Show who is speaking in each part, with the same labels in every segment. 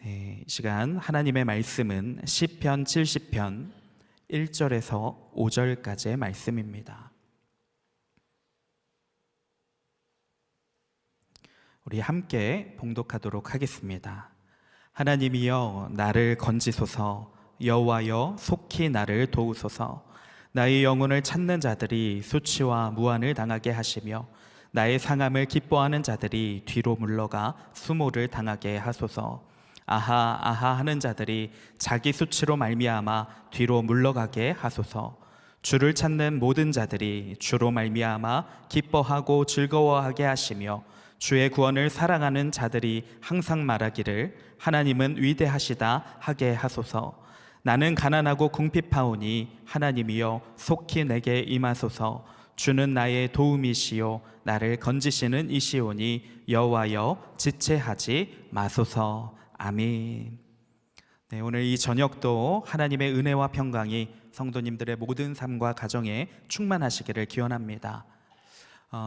Speaker 1: 이 시간 하나님의 말씀은 시편 70편 1절에서 5절까지의 말씀입니다. 우리 함께 봉독하도록 하겠습니다. 하나님이여 나를 건지소서, 여호와여 속히 나를 도우소서. 나의 영혼을 찾는 자들이 수치와 무한을 당하게 하시며 나의 상함을 기뻐하는 자들이 뒤로 물러가 수모를 당하게 하소서. 아하 아하 하는 자들이 자기 수치로 말미암아 뒤로 물러가게 하소서. 주를 찾는 모든 자들이 주로 말미암아 기뻐하고 즐거워하게 하시며 주의 구원을 사랑하는 자들이 항상 말하기를 하나님은 위대하시다 하게 하소서. 나는 가난하고 궁핍하오니 하나님이여 속히 내게 임하소서. 주는 나의 도움이시요 나를 건지시는 이시오니 여호와여 지체하지 마소서. 아멘. 네, 오늘 이 저녁도 하나님의 은혜와 평강이 성도님들의 모든 삶과 가정에 충만하시기를 기원합니다.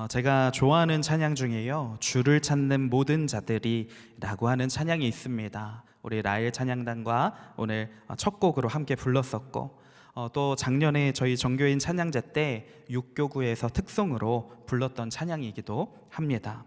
Speaker 1: 제가 좋아하는 찬양 중에요, 주를 찾는 모든 자들이 라고 하는 찬양이 있습니다. 우리 라엘 찬양단과 오늘 첫 곡으로 함께 불렀었고, 또 작년에 저희 정교인 찬양제 때 육교구에서 특송으로 불렀던 찬양이기도 합니다.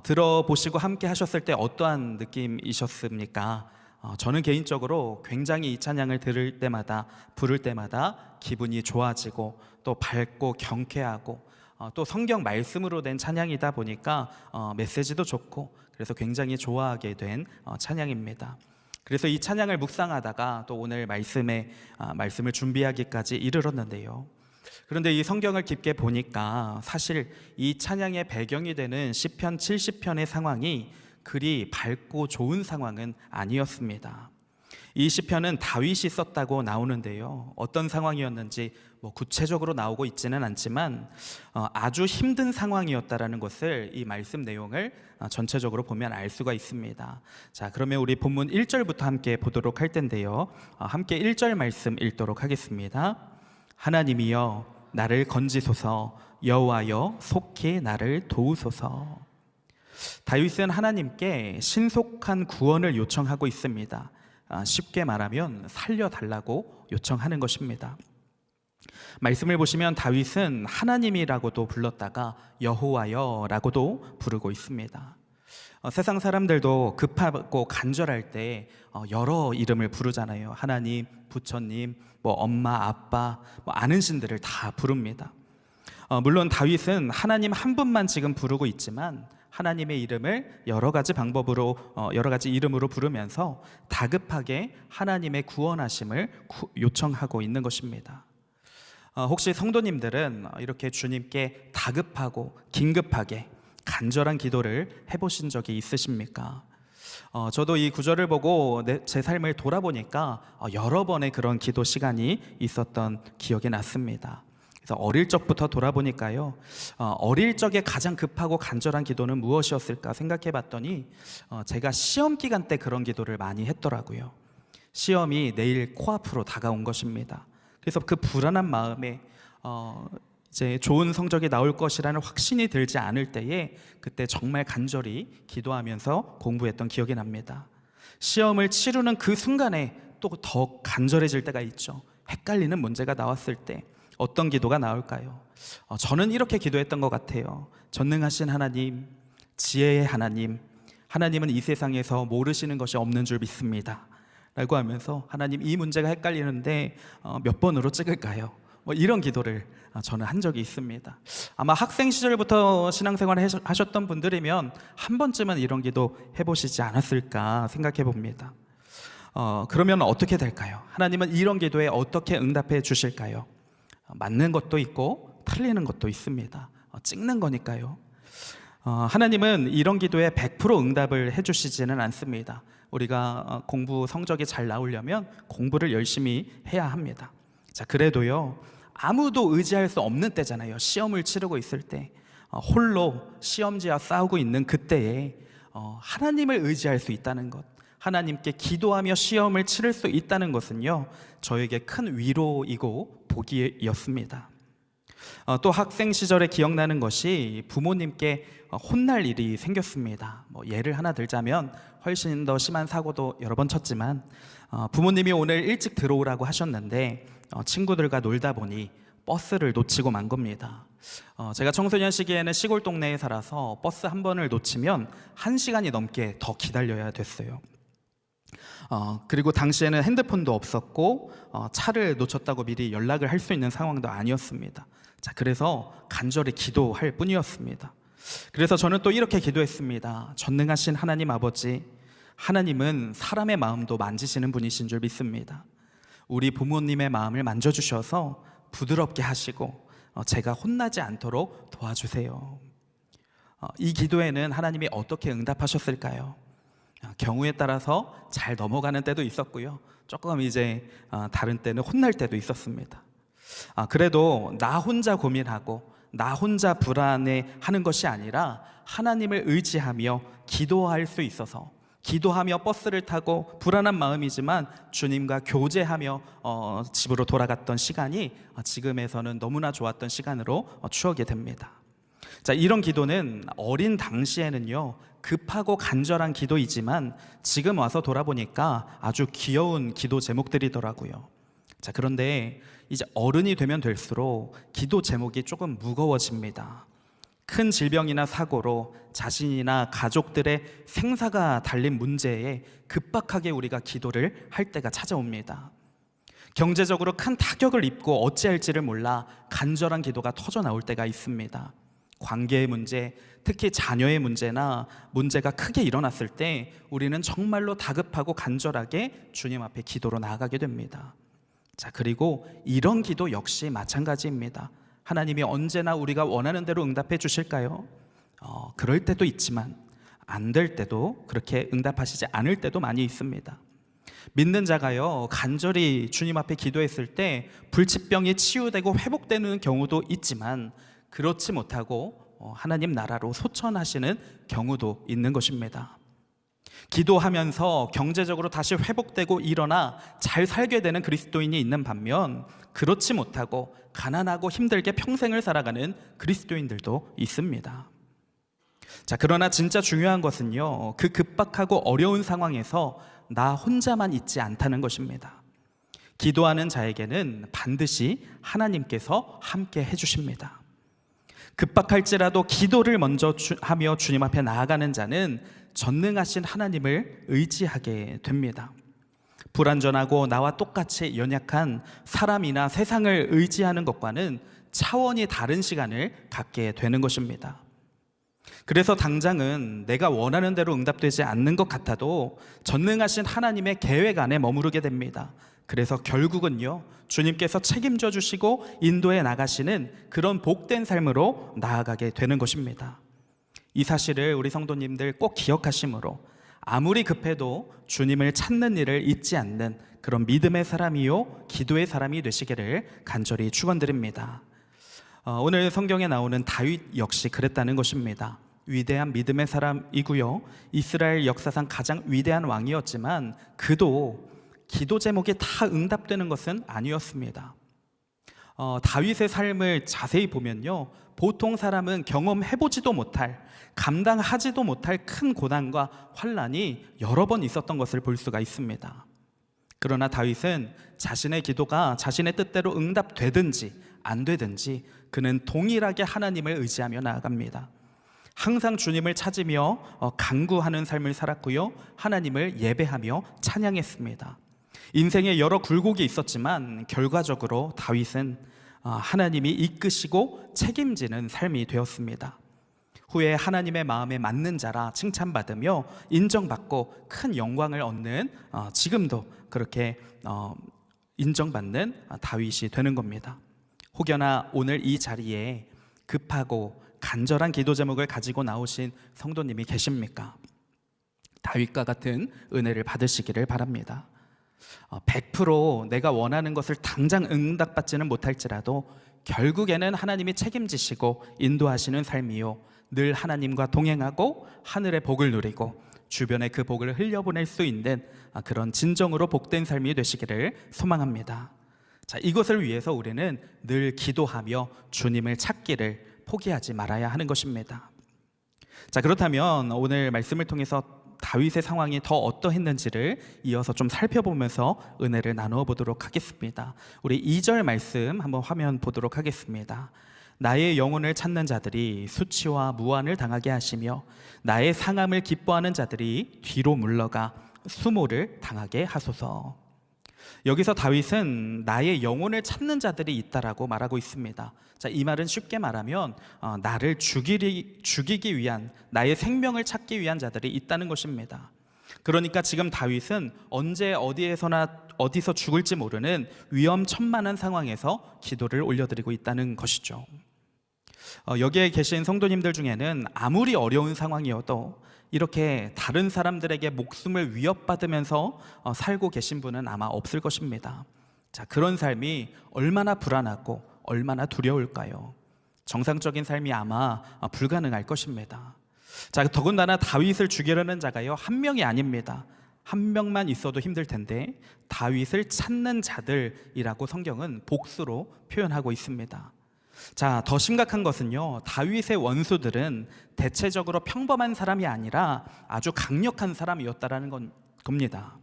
Speaker 1: 들어보시고 함께 하셨을 때 어떠한 느낌이셨습니까? 저는 개인적으로 굉장히 이 찬양을 들을 때마다, 부를 때마다 기분이 좋아지고 또 밝고 경쾌하고 또 성경 말씀으로 된 찬양이다 보니까 메시지도 좋고 그래서 굉장히 좋아하게 된 찬양입니다. 그래서 이 찬양을 묵상하다가 또 오늘 말씀을 준비하기까지 이르렀는데요, 그런데 이 성경을 깊게 보니까 사실 이 찬양의 배경이 되는 시편 70편의 상황이 그리 밝고 좋은 상황은 아니었습니다. 이 시편은 다윗이 썼다고 나오는데요, 어떤 상황이었는지 구체적으로 나오고 있지는 않지만 아주 힘든 상황이었다라는 것을 이 말씀 내용을 전체적으로 보면 알 수가 있습니다. 자, 그러면 우리 본문 1절부터 함께 보도록 할 텐데요, 함께 1절 말씀 읽도록 하겠습니다. 하나님이여 나를 건지소서, 여호와여 속히 나를 도우소서. 다윗은 하나님께 신속한 구원을 요청하고 있습니다. 쉽게 말하면 살려달라고 요청하는 것입니다. 말씀을 보시면 다윗은 하나님이라고도 불렀다가 여호와여라고도 부르고 있습니다. 세상 사람들도 급하고 간절할 때 여러 이름을 부르잖아요. 하나님, 부처님, 엄마, 아빠, 아는 신들을 다 부릅니다. 물론 다윗은 하나님 한 분만 지금 부르고 있지만 하나님의 이름을 여러 가지 방법으로, 여러 가지 이름으로 부르면서 다급하게 하나님의 구원하심을 요청하고 있는 것입니다. 혹시 성도님들은 이렇게 주님께 다급하고 긴급하게 간절한 기도를 해보신 적이 있으십니까? 저도 이 구절을 보고 제 삶을 돌아보니까 여러 번의 그런 기도 시간이 있었던 기억이 났습니다. 그래서 어릴 적부터 돌아보니까요, 어릴 적에 가장 급하고 간절한 기도는 무엇이었을까 생각해 봤더니 제가 시험 기간 때 그런 기도를 많이 했더라고요. 시험이 내일 코앞으로 다가온 것입니다. 그래서 그 불안한 마음에 이제 좋은 성적이 나올 것이라는 확신이 들지 않을 때에 그때 정말 간절히 기도하면서 공부했던 기억이 납니다. 시험을 치르는 그 순간에 또 더 간절해질 때가 있죠. 헷갈리는 문제가 나왔을 때 어떤 기도가 나올까요? 저는 이렇게 기도했던 것 같아요. 전능하신 하나님, 지혜의 하나님, 하나님은 이 세상에서 모르시는 것이 없는 줄 믿습니다 라고 하면서, 하나님 이 문제가 헷갈리는데 몇 번으로 찍을까요? 이런 기도를 저는 한 적이 있습니다. 아마 학생 시절부터 신앙생활을 하셨던 분들이면 한 번쯤은 이런 기도 해보시지 않았을까 생각해 봅니다. 그러면 어떻게 될까요? 하나님은 이런 기도에 어떻게 응답해 주실까요? 맞는 것도 있고 틀리는 것도 있습니다. 찍는 거니까요. 하나님은 이런 기도에 100% 응답을 해주시지는 않습니다. 우리가 공부 성적이 잘 나오려면 공부를 열심히 해야 합니다. 자, 그래도요, 아무도 의지할 수 없는 때잖아요. 시험을 치르고 있을 때, 홀로 시험지와 싸우고 있는 그때에 하나님을 의지할 수 있다는 것, 하나님께 기도하며 시험을 치를 수 있다는 것은요, 저에게 큰 위로이고 복이었습니다. 또 학생 시절에 기억나는 것이 부모님께 혼날 일이 생겼습니다. 예를 하나 들자면 훨씬 더 심한 사고도 여러 번 쳤지만 부모님이 오늘 일찍 들어오라고 하셨는데 친구들과 놀다 보니 버스를 놓치고 만 겁니다. 제가 청소년 시기에는 시골 동네에 살아서 버스 한 번을 놓치면 1시간이 넘게 더 기다려야 됐어요. 그리고 당시에는 핸드폰도 없었고 차를 놓쳤다고 미리 연락을 할 수 있는 상황도 아니었습니다. 자, 그래서 간절히 기도할 뿐이었습니다. 그래서 저는 또 이렇게 기도했습니다. 전능하신 하나님 아버지, 하나님은 사람의 마음도 만지시는 분이신 줄 믿습니다. 우리 부모님의 마음을 만져주셔서 부드럽게 하시고 제가 혼나지 않도록 도와주세요. 이 기도에는 하나님이 어떻게 응답하셨을까요? 경우에 따라서 잘 넘어가는 때도 있었고요, 조금 이제 다른 때는 혼날 때도 있었습니다. 그래도 나 혼자 고민하고 나 혼자 불안해하는 것이 아니라 하나님을 의지하며 기도할 수 있어서, 기도하며 버스를 타고 불안한 마음이지만 주님과 교제하며 집으로 돌아갔던 시간이 지금에서는 너무나 좋았던 시간으로 추억이 됩니다. 자, 이런 기도는 어린 당시에는요 급하고 간절한 기도이지만 지금 와서 돌아보니까 아주 귀여운 기도 제목들이더라고요. 자, 그런데 이제 어른이 되면 될수록 기도 제목이 조금 무거워집니다. 큰 질병이나 사고로 자신이나 가족들의 생사가 달린 문제에 급박하게 우리가 기도를 할 때가 찾아옵니다. 경제적으로 큰 타격을 입고 어찌할지를 몰라 간절한 기도가 터져 나올 때가 있습니다. 관계의 문제, 특히 자녀의 문제나 문제가 크게 일어났을 때 우리는 정말로 다급하고 간절하게 주님 앞에 기도로 나아가게 됩니다. 자, 그리고 이런 기도 역시 마찬가지입니다. 하나님이 언제나 우리가 원하는 대로 응답해 주실까요? 그럴 때도 있지만 안 될 때도, 그렇게 응답하시지 않을 때도 많이 있습니다. 믿는 자가요 간절히 주님 앞에 기도했을 때 불치병이 치유되고 회복되는 경우도 있지만 그렇지 못하고 하나님 나라로 소천하시는 경우도 있는 것입니다. 기도하면서 경제적으로 다시 회복되고 일어나 잘 살게 되는 그리스도인이 있는 반면 그렇지 못하고 가난하고 힘들게 평생을 살아가는 그리스도인들도 있습니다. 자, 그러나 진짜 중요한 것은요 그 급박하고 어려운 상황에서 나 혼자만 있지 않다는 것입니다. 기도하는 자에게는 반드시 하나님께서 함께 해주십니다. 급박할지라도 기도를 먼저 하며 주님 앞에 나아가는 자는 전능하신 하나님을 의지하게 됩니다. 불완전하고 나와 똑같이 연약한 사람이나 세상을 의지하는 것과는 차원이 다른 시간을 갖게 되는 것입니다. 그래서 당장은 내가 원하는 대로 응답되지 않는 것 같아도 전능하신 하나님의 계획 안에 머무르게 됩니다. 그래서 결국은요 주님께서 책임져 주시고 인도해 나가시는 그런 복된 삶으로 나아가게 되는 것입니다. 이 사실을 우리 성도님들 꼭 기억하심으로 아무리 급해도 주님을 찾는 일을 잊지 않는 그런 믿음의 사람이요 기도의 사람이 되시기를 간절히 축원드립니다. 오늘 성경에 나오는 다윗 역시 그랬다는 것입니다. 위대한 믿음의 사람이고요 이스라엘 역사상 가장 위대한 왕이었지만 그도 기도 제목이 다 응답되는 것은 아니었습니다. 다윗의 삶을 자세히 보면요 보통 사람은 경험해보지도 못할, 감당하지도 못할 큰 고난과 환난이 여러 번 있었던 것을 볼 수가 있습니다. 그러나 다윗은 자신의 기도가 자신의 뜻대로 응답되든지 안 되든지 그는 동일하게 하나님을 의지하며 나아갑니다. 항상 주님을 찾으며 간구하는 삶을 살았고요 하나님을 예배하며 찬양했습니다. 인생에 여러 굴곡이 있었지만 결과적으로 다윗은 하나님이 이끄시고 책임지는 삶이 되었습니다. 후에 하나님의 마음에 맞는 자라 칭찬받으며 인정받고 큰 영광을 얻는 지금도 그렇게 인정받는 다윗이 되는 겁니다. 혹여나 오늘 이 자리에 급하고 간절한 기도 제목을 가지고 나오신 성도님이 계십니까? 다윗과 같은 은혜를 받으시기를 바랍니다. 100% 내가 원하는 것을 당장 응답받지는 못할지라도 결국에는 하나님이 책임지시고 인도하시는 삶이요 늘 하나님과 동행하고 하늘의 복을 누리고 주변에 그 복을 흘려보낼 수 있는 그런 진정으로 복된 삶이 되시기를 소망합니다. 자, 이것을 위해서 우리는 늘 기도하며 주님을 찾기를 포기하지 말아야 하는 것입니다. 자, 그렇다면 오늘 말씀을 통해서 다윗의 상황이 더 어떠했는지를 이어서 좀 살펴보면서 은혜를 나누어 보도록 하겠습니다. 우리 2절 말씀 한번 화면 보도록 하겠습니다. 나의 영혼을 찾는 자들이 수치와 무한을 당하게 하시며 나의 상함을 기뻐하는 자들이 뒤로 물러가 수모를 당하게 하소서. 여기서 다윗은 나의 영혼을 찾는 자들이 있다라고 말하고 있습니다. 자, 이 말은 쉽게 말하면 나를 죽이기 위한, 나의 생명을 찾기 위한 자들이 있다는 것입니다. 그러니까 지금 다윗은 언제 어디서 죽을지 모르는 위험천만한 상황에서 기도를 올려드리고 있다는 것이죠. 여기에 계신 성도님들 중에는 아무리 어려운 상황이어도 이렇게 다른 사람들에게 목숨을 위협받으면서 살고 계신 분은 아마 없을 것입니다. 자, 그런 삶이 얼마나 불안하고 얼마나 두려울까요? 정상적인 삶이 아마 불가능할 것입니다. 자, 더군다나 다윗을 죽이려는 자가요, 한 명이 아닙니다. 한 명만 있어도 힘들 텐데 다윗을 찾는 자들이라고 성경은 복수로 표현하고 있습니다. 자, 더 심각한 것은요, 다윗의 원수들은 대체적으로 평범한 사람이 아니라 아주 강력한 사람이었다라는 겁니다.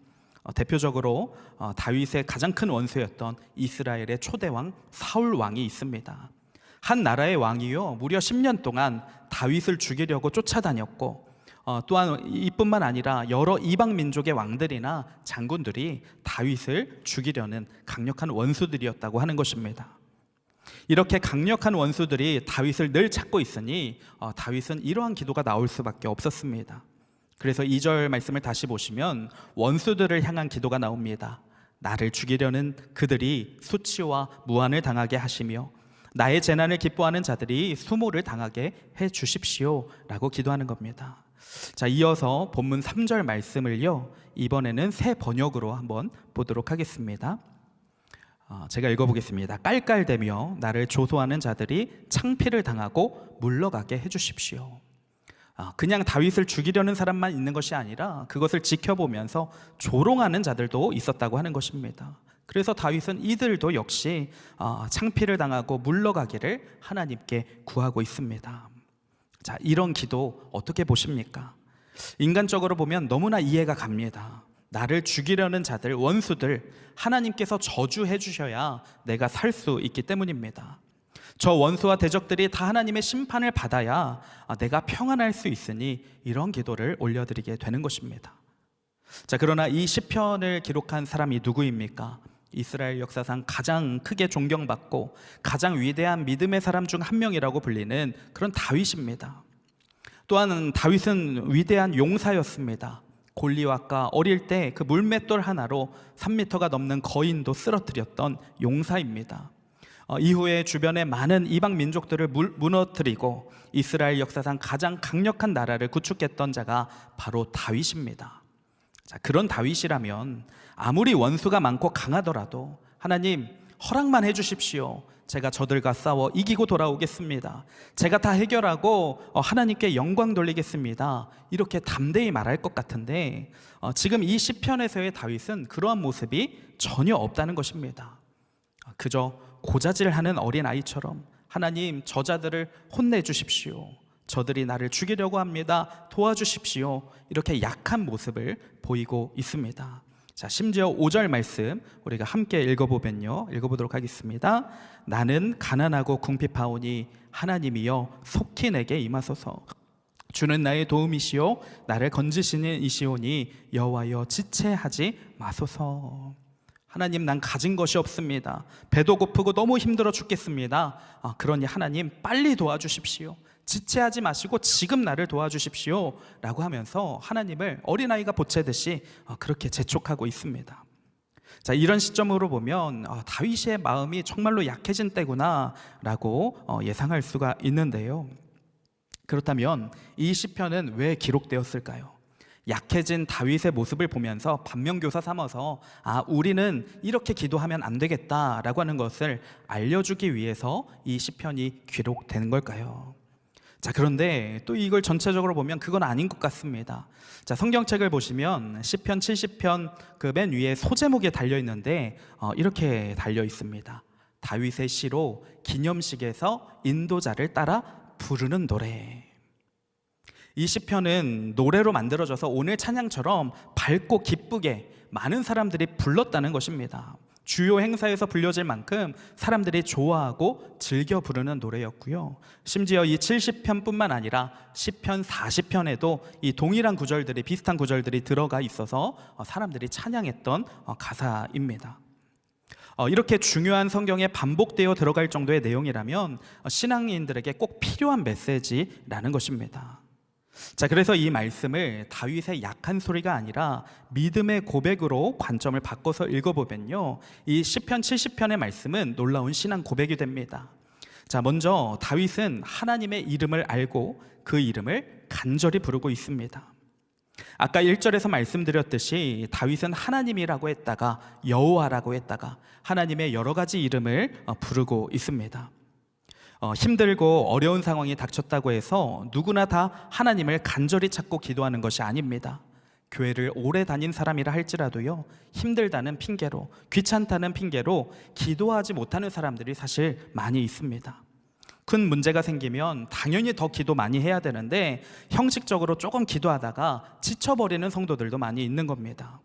Speaker 1: 대표적으로 다윗의 가장 큰 원수였던 이스라엘의 초대왕 사울 왕이 있습니다. 한 나라의 왕이요, 무려 10년 동안 다윗을 죽이려고 쫓아다녔고, 또한 이뿐만 아니라 여러 이방 민족의 왕들이나 장군들이 다윗을 죽이려는 강력한 원수들이었다고 하는 것입니다. 이렇게 강력한 원수들이 다윗을 늘 찾고 있으니 다윗은 이러한 기도가 나올 수밖에 없었습니다. 그래서 2절 말씀을 다시 보시면 원수들을 향한 기도가 나옵니다. 나를 죽이려는 그들이 수치와 무한을 당하게 하시며 나의 재난을 기뻐하는 자들이 수모를 당하게 해 주십시오 라고 기도하는 겁니다. 자, 이어서 본문 3절 말씀을요, 이번에는 새 번역으로 한번 보도록 하겠습니다. 제가 읽어보겠습니다. 깔깔대며 나를 조소하는 자들이 창피를 당하고 물러가게 해주십시오. 그냥 다윗을 죽이려는 사람만 있는 것이 아니라 그것을 지켜보면서 조롱하는 자들도 있었다고 하는 것입니다. 그래서 다윗은 이들도 역시 창피를 당하고 물러가기를 하나님께 구하고 있습니다. 자, 이런 기도 어떻게 보십니까? 인간적으로 보면 너무나 이해가 갑니다. 나를 죽이려는 자들, 원수들, 하나님께서 저주해 주셔야 내가 살 수 있기 때문입니다. 저 원수와 대적들이 다 하나님의 심판을 받아야 내가 평안할 수 있으니 이런 기도를 올려드리게 되는 것입니다. 자, 그러나 이 시편을 기록한 사람이 누구입니까? 이스라엘 역사상 가장 크게 존경받고 가장 위대한 믿음의 사람 중 한 명이라고 불리는 그런 다윗입니다. 또한 다윗은 위대한 용사였습니다. 골리앗과 어릴 때 그 물맷돌 하나로 3m가 넘는 거인도 쓰러뜨렸던 용사입니다. 이후에 주변의 많은 이방 민족들을 무너뜨리고 이스라엘 역사상 가장 강력한 나라를 구축했던 자가 바로 다윗입니다. 자, 그런 다윗이라면 아무리 원수가 많고 강하더라도 하나님 허락만 해주십시오. 제가 저들과 싸워 이기고 돌아오겠습니다. 제가 다 해결하고 하나님께 영광 돌리겠습니다. 이렇게 담대히 말할 것 같은데 지금 이 시편에서의 다윗은 그러한 모습이 전혀 없다는 것입니다. 그저 고자질하는 어린아이처럼 하나님 저자들을 혼내주십시오. 저들이 나를 죽이려고 합니다. 도와주십시오. 이렇게 약한 모습을 보이고 있습니다. 자, 심지어 5절 말씀 우리가 함께 읽어보도록 하겠습니다. 나는 가난하고 궁핍하오니 하나님이여 속히 내게 임하소서. 주는 나의 도움이시요 나를 건지시는 이시오니 여호와여 지체하지 마소서. 하나님, 난 가진 것이 없습니다. 배도 고프고 너무 힘들어 죽겠습니다. 그러니 하나님 빨리 도와주십시오. 지체하지 마시고 지금 나를 도와주십시오 라고 하면서 하나님을 어린아이가 보채듯이 그렇게 재촉하고 있습니다. 자, 이런 시점으로 보면 다윗의 마음이 정말로 약해진 때구나 라고 예상할 수가 있는데요. 그렇다면 이 시편은 왜 기록되었을까요? 약해진 다윗의 모습을 보면서 반면교사 삼아서 우리는 이렇게 기도하면 안 되겠다라고 하는 것을 알려주기 위해서 이 시편이 기록되는 걸까요? 자, 그런데 또 이걸 전체적으로 보면 그건 아닌 것 같습니다. 자, 성경책을 보시면 시편 70편 그 맨 위에 소제목에 달려 있는데 이렇게 달려 있습니다. 다윗의 시로 기념식에서 인도자를 따라 부르는 노래. 이 시편은 노래로 만들어져서 오늘 찬양처럼 밝고 기쁘게 많은 사람들이 불렀다는 것입니다. 주요 행사에서 불려질 만큼 사람들이 좋아하고 즐겨 부르는 노래였고요. 심지어 이 70편뿐만 아니라 시편 40편에도 이 동일한 구절들이, 비슷한 구절들이 들어가 있어서 사람들이 찬양했던 가사입니다. 이렇게 중요한 성경에 반복되어 들어갈 정도의 내용이라면 신앙인들에게 꼭 필요한 메시지라는 것입니다. 자, 그래서 이 말씀을 다윗의 약한 소리가 아니라 믿음의 고백으로 관점을 바꿔서 읽어보면요, 이 시편 70편의 말씀은 놀라운 신앙 고백이 됩니다. 자, 먼저 다윗은 하나님의 이름을 알고 그 이름을 간절히 부르고 있습니다. 아까 1절에서 말씀드렸듯이 다윗은 하나님이라고 했다가 여호와라고 했다가 하나님의 여러 가지 이름을 부르고 있습니다. 힘들고 어려운 상황이 닥쳤다고 해서 누구나 다 하나님을 간절히 찾고 기도하는 것이 아닙니다. 교회를 오래 다닌 사람이라 할지라도요, 힘들다는 핑계로, 귀찮다는 핑계로 기도하지 못하는 사람들이 사실 많이 있습니다. 큰 문제가 생기면 당연히 더 기도 많이 해야 되는데 형식적으로 조금 기도하다가 지쳐버리는 성도들도 많이 있는 겁니다.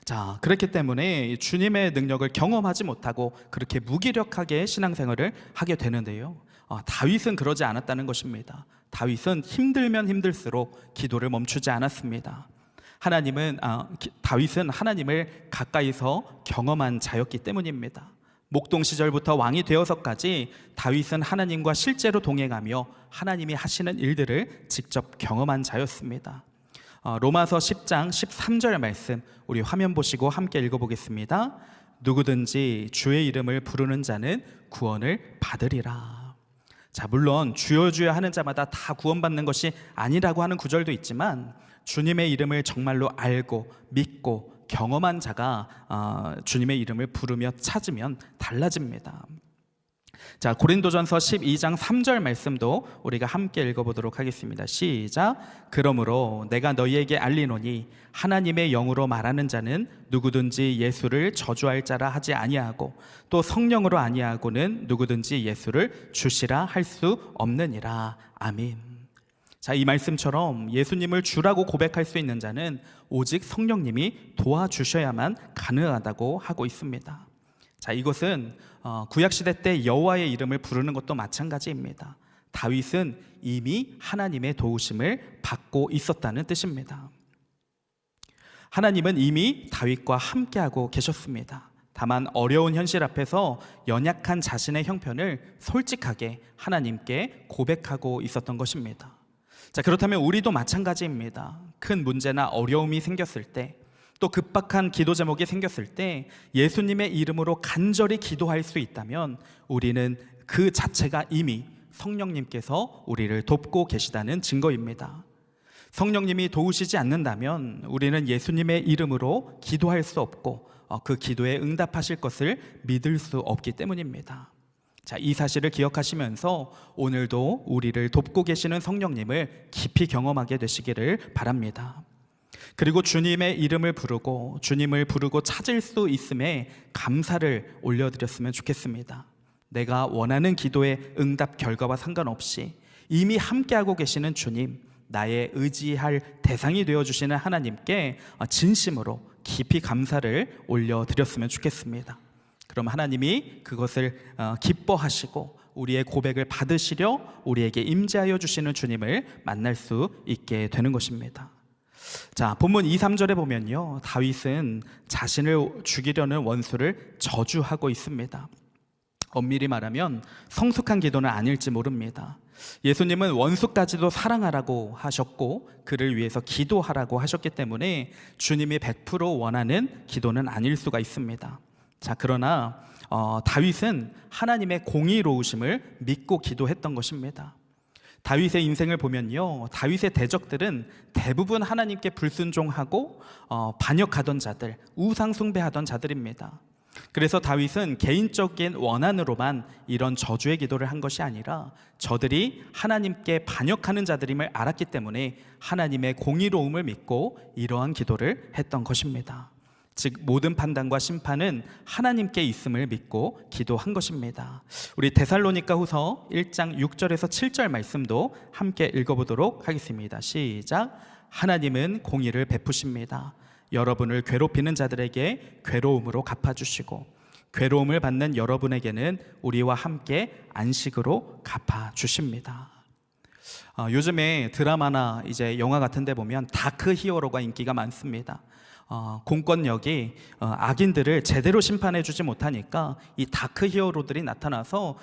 Speaker 1: 자, 그렇기 때문에 주님의 능력을 경험하지 못하고 그렇게 무기력하게 신앙생활을 하게 되는데요, 다윗은 그러지 않았다는 것입니다. 다윗은 힘들면 힘들수록 기도를 멈추지 않았습니다. 다윗은 하나님을 가까이서 경험한 자였기 때문입니다. 목동 시절부터 왕이 되어서까지 다윗은 하나님과 실제로 동행하며 하나님이 하시는 일들을 직접 경험한 자였습니다. 로마서 10장 13절 말씀 우리 화면 보시고 함께 읽어보겠습니다. 누구든지 주의 이름을 부르는 자는 구원을 받으리라. 자, 물론 주여 주여 하는 자마다 다 구원받는 것이 아니라고 하는 구절도 있지만 주님의 이름을 정말로 알고 믿고 경험한 자가 주님의 이름을 부르며 찾으면 달라집니다. 자, 고린도전서 12장 3절 말씀도 우리가 함께 읽어보도록 하겠습니다. 시작. 그러므로 내가 너희에게 알리노니 하나님의 영으로 말하는 자는 누구든지 예수를 저주할 자라 하지 아니하고 또 성령으로 아니하고는 누구든지 예수를 주시라 할 수 없느니라. 아멘. 자, 이 말씀처럼 예수님을 주라고 고백할 수 있는 자는 오직 성령님이 도와주셔야만 가능하다고 하고 있습니다. 자, 이것은 구약시대 때 여호와의 이름을 부르는 것도 마찬가지입니다. 다윗은 이미 하나님의 도우심을 받고 있었다는 뜻입니다. 하나님은 이미 다윗과 함께하고 계셨습니다. 다만 어려운 현실 앞에서 연약한 자신의 형편을 솔직하게 하나님께 고백하고 있었던 것입니다. 자, 그렇다면 우리도 마찬가지입니다. 큰 문제나 어려움이 생겼을 때, 또 급박한 기도 제목이 생겼을 때 예수님의 이름으로 간절히 기도할 수 있다면 우리는 그 자체가 이미 성령님께서 우리를 돕고 계시다는 증거입니다. 성령님이 도우시지 않는다면 우리는 예수님의 이름으로 기도할 수 없고 그 기도에 응답하실 것을 믿을 수 없기 때문입니다. 자, 이 사실을 기억하시면서 오늘도 우리를 돕고 계시는 성령님을 깊이 경험하게 되시기를 바랍니다. 그리고 주님의 이름을 부르고 주님을 부르고 찾을 수 있음에 감사를 올려드렸으면 좋겠습니다. 내가 원하는 기도의 응답 결과와 상관없이 이미 함께하고 계시는 주님, 나의 의지할 대상이 되어주시는 하나님께 진심으로 깊이 감사를 올려드렸으면 좋겠습니다. 그럼 하나님이 그것을 기뻐하시고 우리의 고백을 받으시려 우리에게 임재하여 주시는 주님을 만날 수 있게 되는 것입니다. 자, 본문 2, 3절에 보면요, 다윗은 자신을 죽이려는 원수를 저주하고 있습니다. 엄밀히 말하면 성숙한 기도는 아닐지 모릅니다. 예수님은 원수까지도 사랑하라고 하셨고 그를 위해서 기도하라고 하셨기 때문에 주님이 100% 원하는 기도는 아닐 수가 있습니다. 자, 그러나 다윗은 하나님의 공의로우심을 믿고 기도했던 것입니다. 다윗의 인생을 보면요, 다윗의 대적들은 대부분 하나님께 불순종하고 반역하던 자들, 우상 숭배하던 자들입니다. 그래서 다윗은 개인적인 원한으로만 이런 저주의 기도를 한 것이 아니라 저들이 하나님께 반역하는 자들임을 알았기 때문에 하나님의 공의로움을 믿고 이러한 기도를 했던 것입니다. 즉 모든 판단과 심판은 하나님께 있음을 믿고 기도한 것입니다. 우리 데살로니가 후서 1장 6절에서 7절 말씀도 함께 읽어보도록 하겠습니다. 시작. 하나님은 공의를 베푸십니다. 여러분을 괴롭히는 자들에게 괴로움으로 갚아주시고 괴로움을 받는 여러분에게는 우리와 함께 안식으로 갚아주십니다. 요즘에 드라마나 이제 영화 같은 데 보면 다크 히어로가 인기가 많습니다. 공권력이 악인들을 제대로 심판해 주지 못하니까 이 다크 히어로들이 나타나서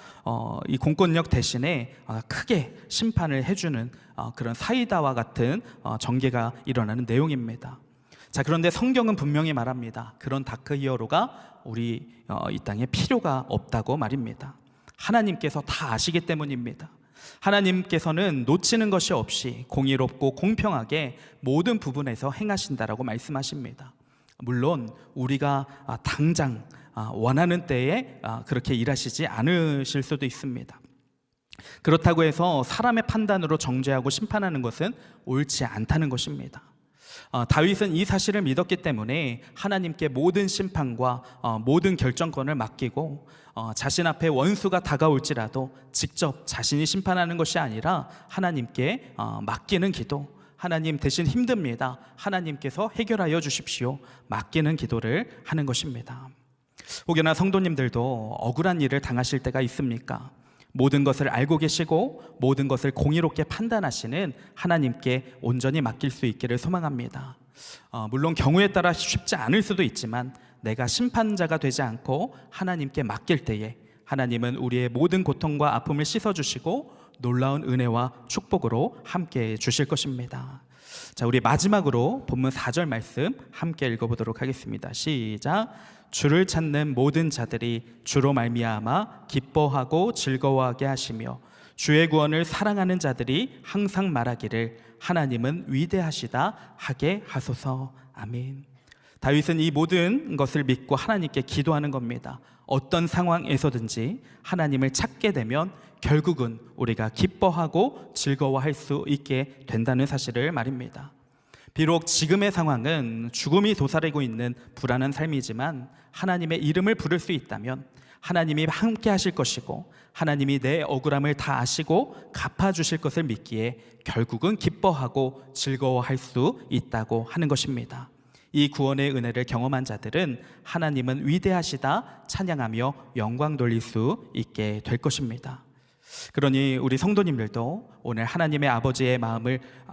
Speaker 1: 이 공권력 대신에 크게 심판을 해주는 그런 사이다와 같은 전개가 일어나는 내용입니다. 자, 그런데 성경은 분명히 말합니다. 그런 다크 히어로가 우리 이 땅에 필요가 없다고 말입니다. 하나님께서 다 아시기 때문입니다. 하나님께서는 놓치는 것이 없이 공의롭고 공평하게 모든 부분에서 행하신다라고 말씀하십니다. 물론 우리가 당장 원하는 때에 그렇게 일하시지 않으실 수도 있습니다. 그렇다고 해서 사람의 판단으로 정죄하고 심판하는 것은 옳지 않다는 것입니다. 다윗은 이 사실을 믿었기 때문에 하나님께 모든 심판과 모든 결정권을 맡기고 자신 앞에 원수가 다가올지라도 직접 자신이 심판하는 것이 아니라 하나님께 맡기는 기도, 하나님 대신 힘듭니다, 하나님께서 해결하여 주십시오, 맡기는 기도를 하는 것입니다. 혹여나 성도님들도 억울한 일을 당하실 때가 있습니까? 모든 것을 알고 계시고 모든 것을 공의롭게 판단하시는 하나님께 온전히 맡길 수 있기를 소망합니다. 물론 경우에 따라 쉽지 않을 수도 있지만 내가 심판자가 되지 않고 하나님께 맡길 때에 하나님은 우리의 모든 고통과 아픔을 씻어주시고 놀라운 은혜와 축복으로 함께 주실 것입니다. 자, 우리 마지막으로 본문 4절 말씀 함께 읽어보도록 하겠습니다. 시작. 주를 찾는 모든 자들이 주로 말미암아 기뻐하고 즐거워하게 하시며 주의 구원을 사랑하는 자들이 항상 말하기를 하나님은 위대하시다 하게 하소서. 아멘. 다윗은 이 모든 것을 믿고 하나님께 기도하는 겁니다. 어떤 상황에서든지 하나님을 찾게 되면 결국은 우리가 기뻐하고 즐거워할 수 있게 된다는 사실을 말입니다. 비록 지금의 상황은 죽음이 도사리고 있는 불안한 삶이지만 하나님의 이름을 부를 수 있다면 하나님이 함께 하실 것이고 하나님이 내 억울함을 다 아시고 갚아주실 것을 믿기에 결국은 기뻐하고 즐거워할 수 있다고 하는 것입니다. 이 구원의 은혜를 경험한 자들은 하나님은 위대하시다 찬양하며 영광 돌릴 수 있게 될 것입니다. 그러니 우리 성도님들도 오늘 하나님의 아버지의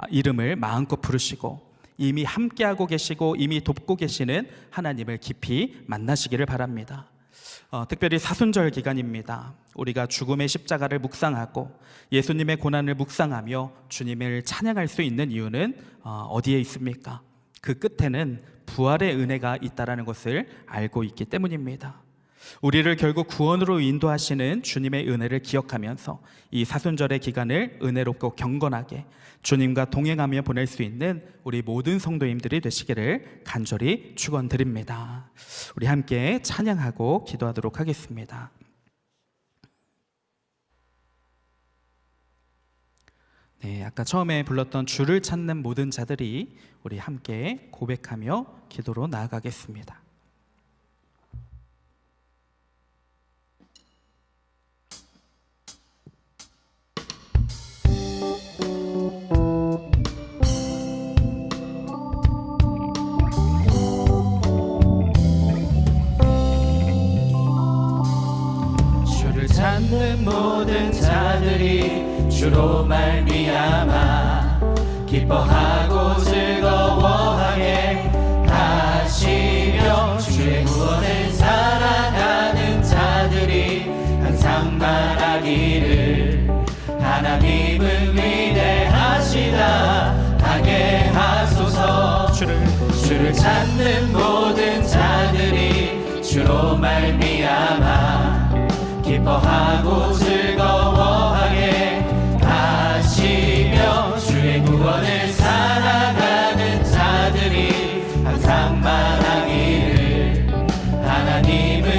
Speaker 1: 이름을 마음껏 부르시고 이미 함께하고 계시고 이미 돕고 계시는 하나님을 깊이 만나시기를 바랍니다. 특별히 사순절 기간입니다. 우리가 죽음의 십자가를 묵상하고 예수님의 고난을 묵상하며 주님을 찬양할 수 있는 이유는 어디에 있습니까? 그 끝에는 부활의 은혜가 있다는 것을 알고 있기 때문입니다. 우리를 결국 구원으로 인도하시는 주님의 은혜를 기억하면서 이 사순절의 기간을 은혜롭고 경건하게 주님과 동행하며 보낼 수 있는 우리 모든 성도님들이 되시기를 간절히 축원드립니다. 우리 함께 찬양하고 기도하도록 하겠습니다. 네, 아까 처음에 불렀던 주를 찾는 모든 자들이 우리 함께 고백하며 기도로 나아가겠습니다. 주를 찾는 모든 자들이 주로 말미암아 기뻐하고 즐거워하게 하시며 주의 구원을 사랑하는 자들이 항상 말하기를 하나님은 위대하시다 하게 하소서. 주를 찾는 모든 자들이 주로 말미암아 기뻐하고 즐거워하게 하시며 주의 구원을 사랑하는 자들이 항상 말하기를 하나님은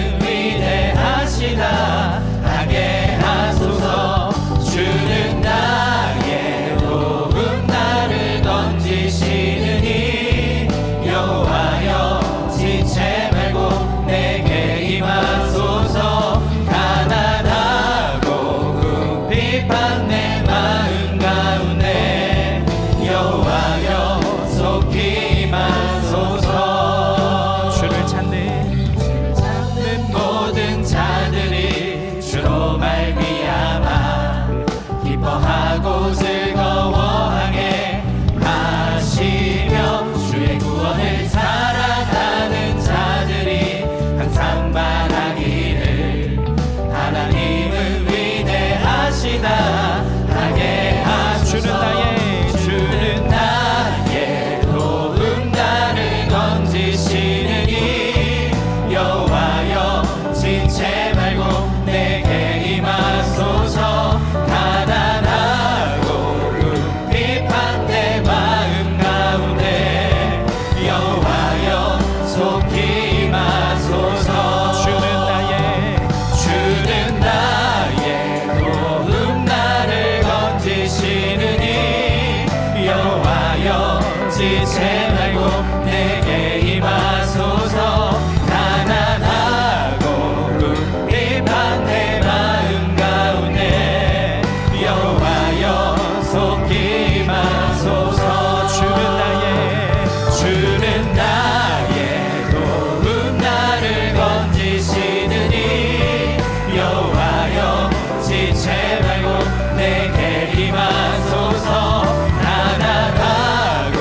Speaker 1: 임하소서. 가난하고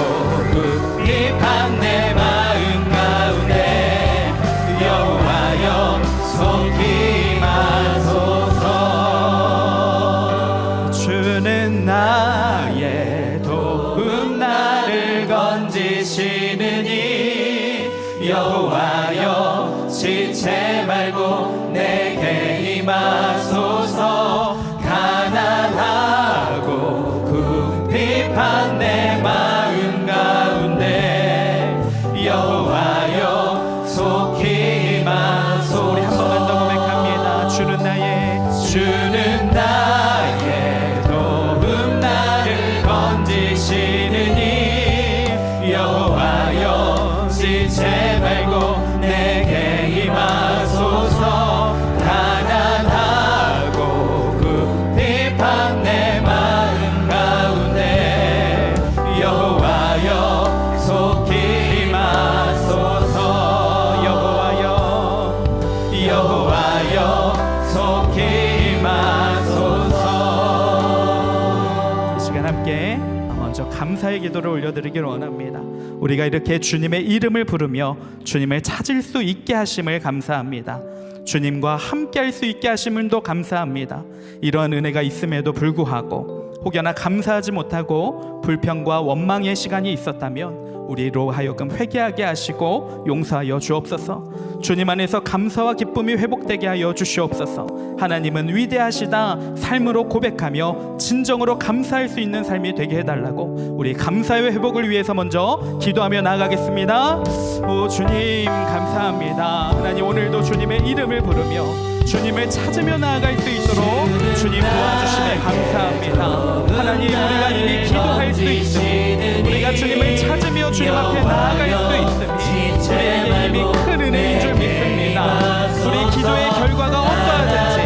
Speaker 1: 궁핍한 내 마음 가운데 여호와여 속히 임하소서. 주는 나의 도움 나를 건지시느니 여호와여 지체 말고 내게 임하소서. 가난하고 궁핍한 내 마음 가운데 여호와여 속히 임하소서. 우리 한 번만 더 고백합니다. 주는 나의 도움 나를 건지시느니 여호와여 지체 말고 내게 임하소서. 가난하고 궁핍한 내 마음 가운데 여호와여 속히 임하소서. 여호와여 속히 임하소서. 이 시간 함께 먼저 감사의 기도를 올려드리기를 원합니다. 우리가 이렇게 주님의 이름을 부르며 주님을 찾을 수 있게 하심을 감사합니다. 주님과 함께 할 수 있게 하심을도 감사합니다. 이러한 은혜가 있음에도 불구하고 혹여나 감사하지 못하고 불평과 원망의 시간이 있었다면 우리로 하여금 회개하게 하시고 용서하여 주옵소서. 주님 안에서 감사와 기쁨이 회복되게 하여 주시옵소서. 하나님은 위대하시다 삶으로 고백하며 진정으로 감사할 수 있는 삶이 되게 해달라고 우리 감사의 회복을 위해서 먼저 기도하며 나아가겠습니다. 오 주님 감사합니다. 하나님 오늘도 주님의 이름을 부르며 주님을 찾으며 나아갈 수 있도록 주님 도와주심에 감사합니다. 하나님 우리가 이미 기도할 수 있으니 우리가 주님을 찾으며 주님 앞에 나아갈 수 있으니 우리에게 이미 큰 은혜인 줄 믿습니다. 우리 기도의 결과가 어떠하든지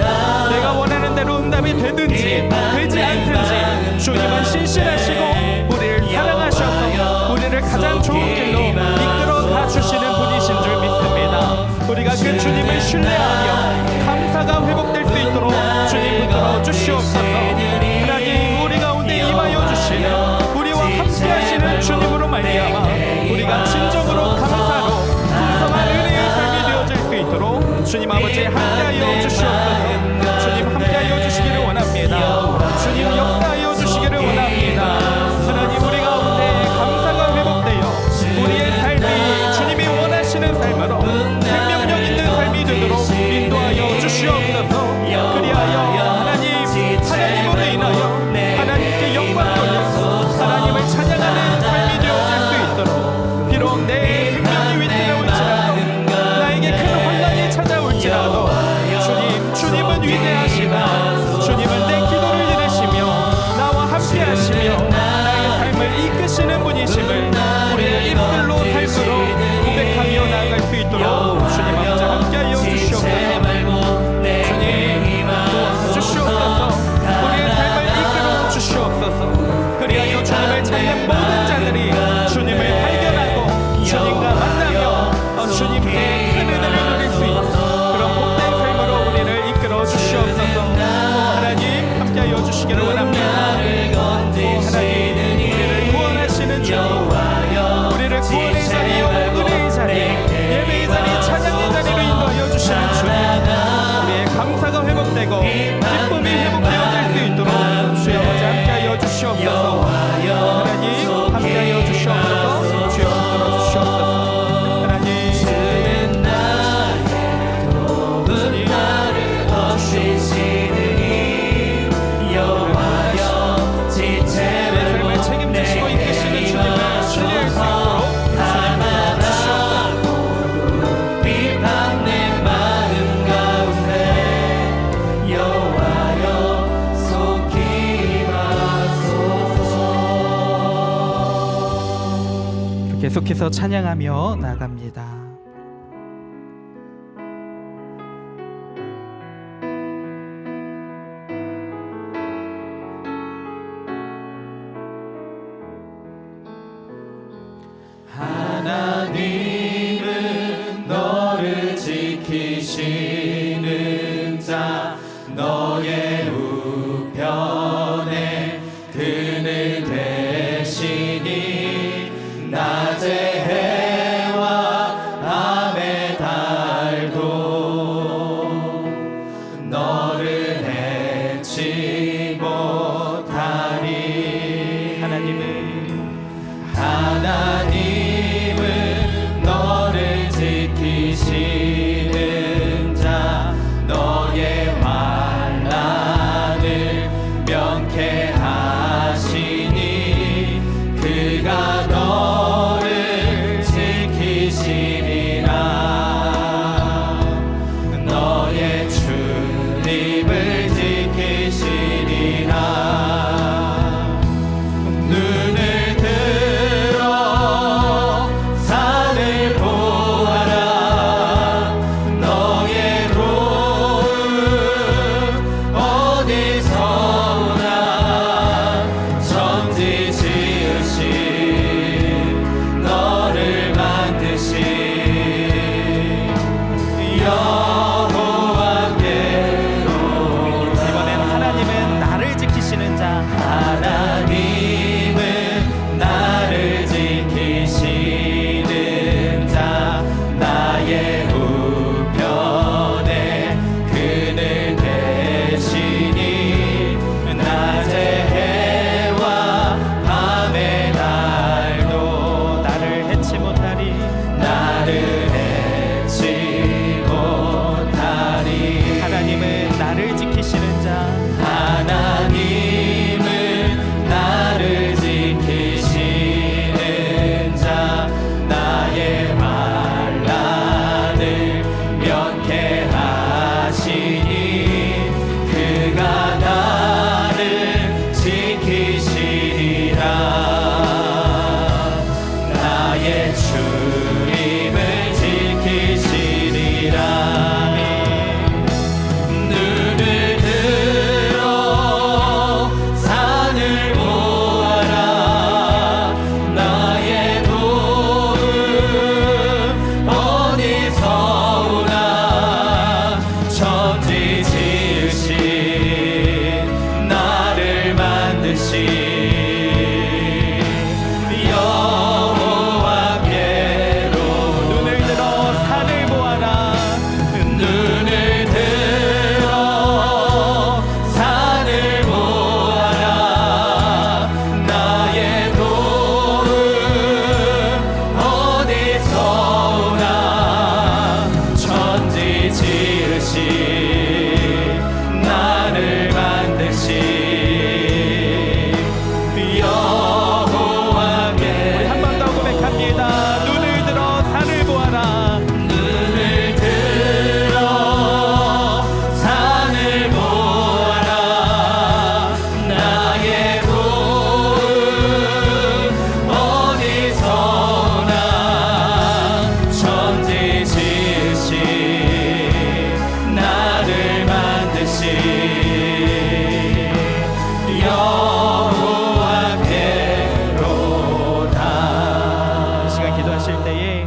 Speaker 1: 내가 원하는 대로 응답이 되든지 되지 않든지 주님은 신실하시고 우리를 사랑하셔서 우리를 가장 좋은 길로 이끌어 가주시는 분이신 줄 믿습니다. 우리가 그 주님을 신뢰하며 감사가 회복될 수 있도록 주님 붙들어 주시옵소서. 하나님 우리 가운데 임하여 주시는 우리와 함께 하시는 주님으로 말미암아 우리가 진정으로 감사로 풍성한 은혜의 삶이 되어질 수 있도록 주님 아버지 함께하여 주시옵소서. 주님 함께하여 주시기를 원합니다. 주님 역사하여 주시기를 원합니다. 하나님 우리 가운데 감사가 회복되어 우리의 삶이 주님이 원하시는 삶으로 생명력 있는 삶이 되도록 인도하여 주시옵소서. 그리하여 하나님으로 인하여 하나님께 영광 돌려서 하나님을 찬양하는 삶이 되어질 수 있도록 비록 내 생명이 위태로울지라도 나에게 큰 혼란이 찾아올지라도 주님은 위대하시다. 주님은 내 기도를 들으시며 나와 함께 하시며 나의 삶을 이끄시는 분이심을 우리의 입술로 삶으로 고백하며 나아갈 수 있도록 주님 아버지 함께하여 주시옵소서. 주님 도와주시옵소서. 우리의 삶을 이끌어 주시옵소서. 그리하여 주님을 찾는 모든 자들이 주님을 발견하고 주님과 만나며 주님께 큰 은혜를 누릴 수 있는 그런 복된 삶으로 우리를 이끌어 주시옵소서. 하나님 함께하여 주시기를 원합니다. 하나님 우리를 구원하시는 주님 우리를 구원의 자리 은혜의 자리 예배의 자리 찬양의 자리로 인도하여 주시는 주님 우리의 감사가 회복되고 기쁨이 회복되어질 수 있도록 주여 아버지 함께하여 주시옵소서. 하나님 함께하여 주시옵소서. 주여 붙들어 주시옵소서. 하나님 내 삶을 책임지시고 이끄시는 주님을 신뢰할 수 있도록 계속해서 찬양하며 나갑니다. 하나님은 너를 지키시는 자 너의 우편에 주님을 지키시리라. 눈을 들어 산을 보아라. 너의 도움 어디서 오나. 천지 지으신 너를 만드신 여호와께로. 이번엔 하나님은 나를 지키시는 자. 하나님은 나를 지키시는 자. 나의 우편에 그늘 대시니. 낮의 해와 밤의 달도 나를 해치 못하리. 나를 해치 못하리. 하나님은 나를 지키시는 자. 하나님은 나를 지키시는 자. 나의 환난을 면케하시니. 그가 나를 지키시리라. 나의 주님을 지키시리라. 눈을 들어 산을 보아라. 나의 도움 어디서 오나. 천지 지으신 나를 만드신 여호와께로. 눈을 들어 산을 보아라. 눈을 들어 산을 보아라. 나의 도움 어디서 오나. 천지 지으신 나를 만드신 여호와께. 우리 한 번 더 고백합니다. 눈을 들어 산을 보아라. 눈을 들어 산을 보아라. 나의 도움 어디서 오나. 천지 지으신 나를 만드신 여호와께로다. 이 시간 기도하실 때에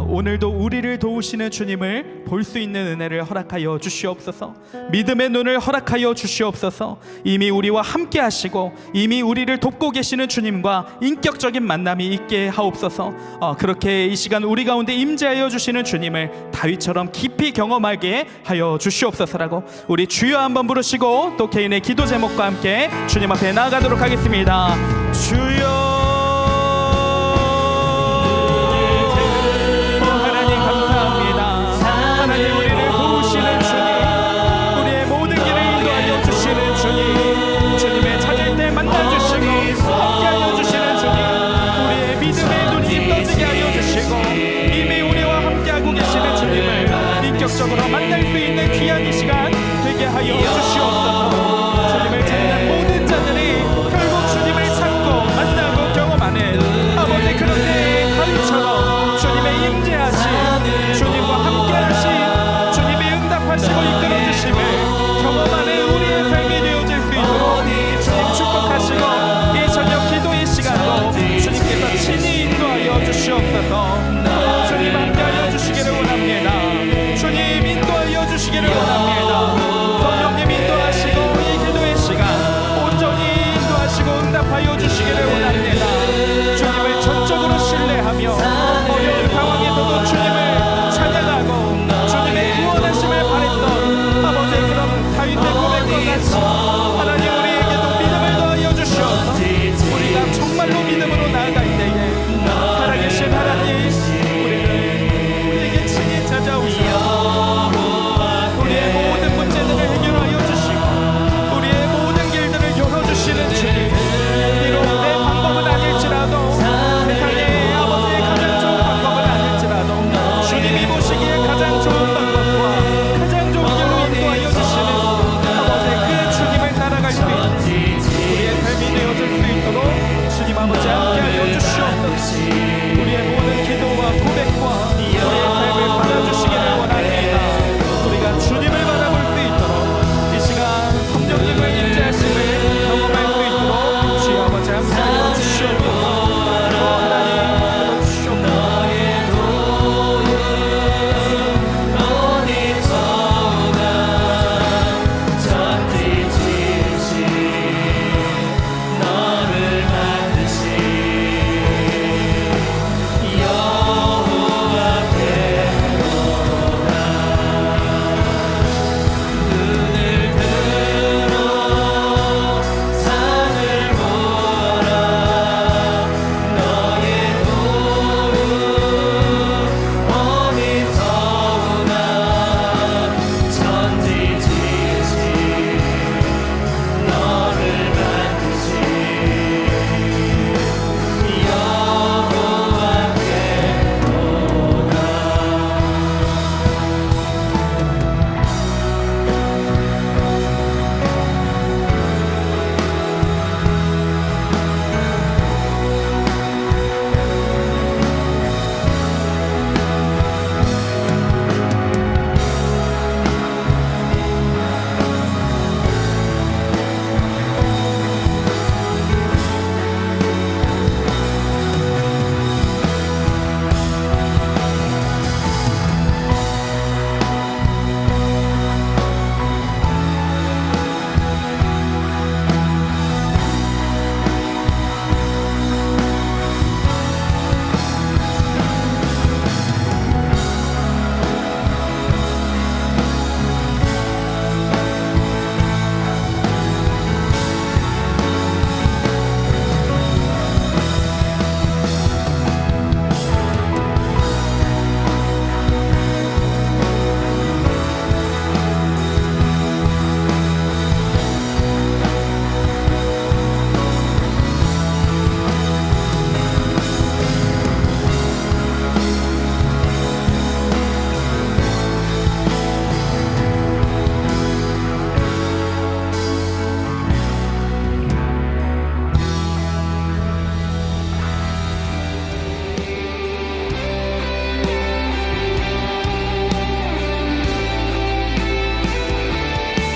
Speaker 1: 오늘도 우리를 도우시는 주님을 볼 수 있는 은혜를 허락하여 주시옵소서. 믿음의 눈을 허락하여 주시옵소서. 이미 우리와 함께 하시고 이미 우리를 돕고 계시는 주님과 인격적인 만남이 있게 하옵소서. 그렇게 이 시간 우리 가운데 임재하여 주시는 주님을 다윗처럼 깊이 경험하게 하여 주시옵소서라고 우리 주여 한번 부르시고 또 개인의 기도 제목과 함께 주님 앞에 나아가도록 하겠습니다. 주여. 하나님, 우리를 도우시는 주님, 우리의 모든 길을 인도하여 주시는 주님, 주님의 찾을 때 만나주시고 함께하여 주시는 주님, 우리의 믿음의 눈이 떠지게 하여 주시고 이미 우리와 함께하고 계시는 주님을 인격적으로 만날 수 있는 귀한 이 시간 되게 하여 주시옵소서.